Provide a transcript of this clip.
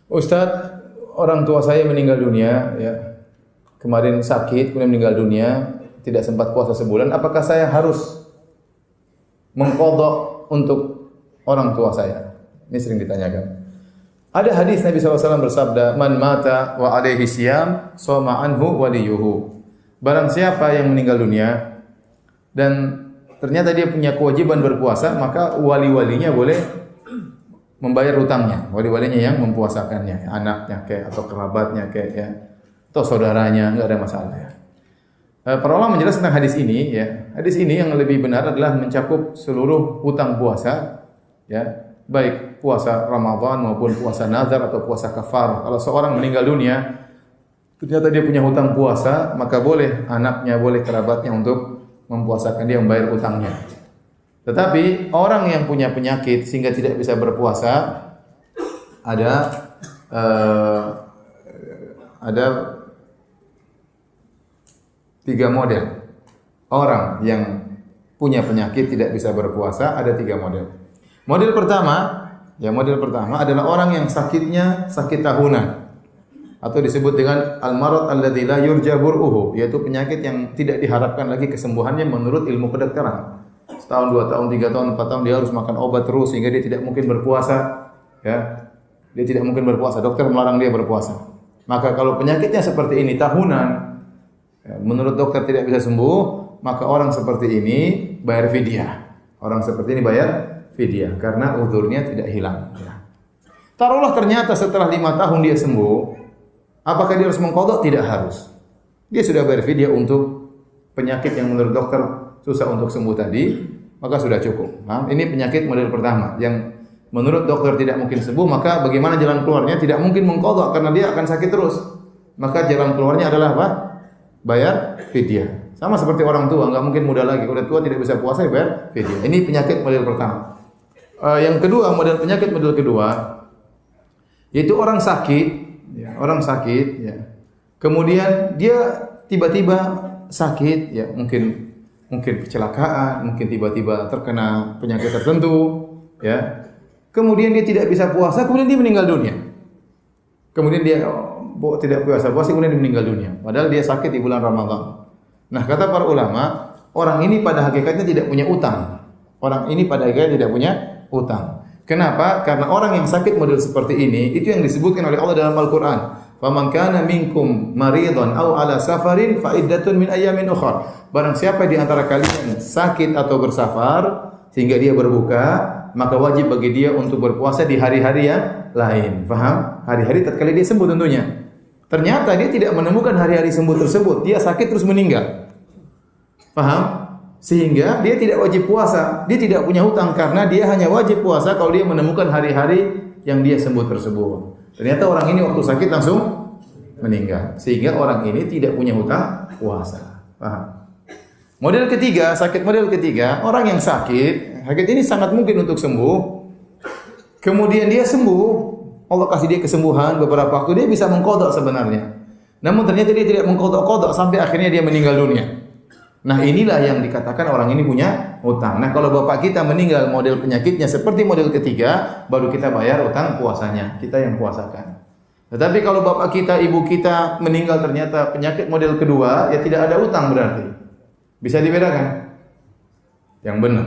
Ustadz, orang tua saya meninggal dunia, ya. Kemarin sakit, kemudian meninggal dunia, tidak sempat puasa sebulan. Apakah saya harus mengqadha untuk orang tua saya? Ini sering ditanyakan. Ada hadis Nabi SAW bersabda, "Man mata wa alaihi siyam, shoma anhu waliyuhu." Barang siapa yang meninggal dunia dan ternyata dia punya kewajiban berpuasa, maka wali-walinya boleh membayar hutangnya. Wali-walinya yang mempuasakannya, anaknya kayak atau kerabatnya kayak ya, atau saudaranya, enggak ada masalah ya. Para ulama menjelaskan tentang hadis ini ya. Hadis ini yang lebih benar adalah mencakup seluruh hutang puasa ya, baik puasa Ramadan maupun puasa nazar atau puasa kafar. Kalau seorang meninggal dunia ternyata dia punya hutang puasa, maka boleh anaknya, boleh kerabatnya untuk mempuasakan dia, membayar hutangnya. Tetapi orang yang punya penyakit sehingga tidak bisa berpuasa, ada tiga model. Orang yang punya penyakit tidak bisa berpuasa ada tiga model. Model pertama adalah orang yang sakitnya sakit tahunan atau disebut dengan al-marad alladzi la yurja bur'uhu, yaitu penyakit yang tidak diharapkan lagi kesembuhannya menurut ilmu kedokteran. Setahun, 2 tahun, 3 tahun, 4 tahun dia harus makan obat terus sehingga dia tidak mungkin berpuasa, ya. Dia tidak mungkin berpuasa, dokter melarang dia berpuasa. Maka kalau penyakitnya seperti ini tahunan, ya, menurut dokter tidak bisa sembuh, maka orang seperti ini bayar fidyah. Orang seperti ini bayar fidyah karena uzurnya tidak hilang, ya. Taruhlah ternyata setelah 5 tahun dia sembuh, apakah dia harus mengqadha? Tidak harus. Dia sudah bayar fidyah untuk penyakit yang menurut dokter susah untuk sembuh tadi, maka sudah cukup. Nah, ini penyakit model pertama yang menurut dokter tidak mungkin sembuh, maka bagaimana jalan keluarnya? Tidak mungkin mengqadha karena dia akan sakit terus. Maka jalan keluarnya adalah apa? Bayar fidyah. Sama seperti orang tua, enggak mungkin muda lagi. Kalau tua tidak bisa puasa, bayar fidyah. Ini penyakit model pertama. Yang kedua, penyakit model kedua yaitu orang sakit, ya, ya. Kemudian dia tiba-tiba sakit, ya, mungkin kecelakaan, mungkin tiba-tiba terkena penyakit tertentu, ya. Kemudian dia tidak bisa puasa, kemudian dia meninggal dunia. Kemudian dia tidak puasa, kemudian dia meninggal dunia. Padahal dia sakit di bulan Ramadan. Nah, kata para ulama, orang ini pada hakikatnya tidak punya utang. Orang ini pada hakikatnya tidak punya utang. Kenapa? Karena orang yang sakit model seperti ini, itu yang disebutkan oleh Allah dalam Al-Quran. Faman kana minkum maridhan aw ala safarin fa iddatun min ayyamin ukhra. Barang siapa di antara kalian sakit atau bersafar sehingga dia berbuka, maka wajib bagi dia untuk berpuasa di hari-hari yang lain. Paham? Hari-hari tatkala dia sembuh tentunya. Ternyata dia tidak menemukan hari-hari sembuh tersebut, dia sakit terus meninggal. Paham? Sehingga dia tidak wajib puasa, dia tidak punya hutang karena dia hanya wajib puasa kalau dia menemukan hari-hari yang dia sembuh tersebut. Ternyata orang ini waktu sakit langsung meninggal. Sehingga orang ini tidak punya hutang puasa. Paham? Model ketiga, orang yang sakit ini sangat mungkin untuk sembuh. Kemudian dia sembuh, Allah kasih dia kesembuhan beberapa waktu, dia bisa mengqadha sebenarnya. Namun ternyata dia tidak mengqadha sampai akhirnya dia meninggal dunia. Nah, inilah yang dikatakan orang ini punya hutang. Nah, kalau bapak kita meninggal model penyakitnya seperti model ketiga, baru kita bayar hutang puasanya. Kita yang puasakan. Tetapi kalau bapak kita, ibu kita meninggal ternyata penyakit model kedua, ya tidak ada hutang berarti. Bisa dibedakan? Yang benar.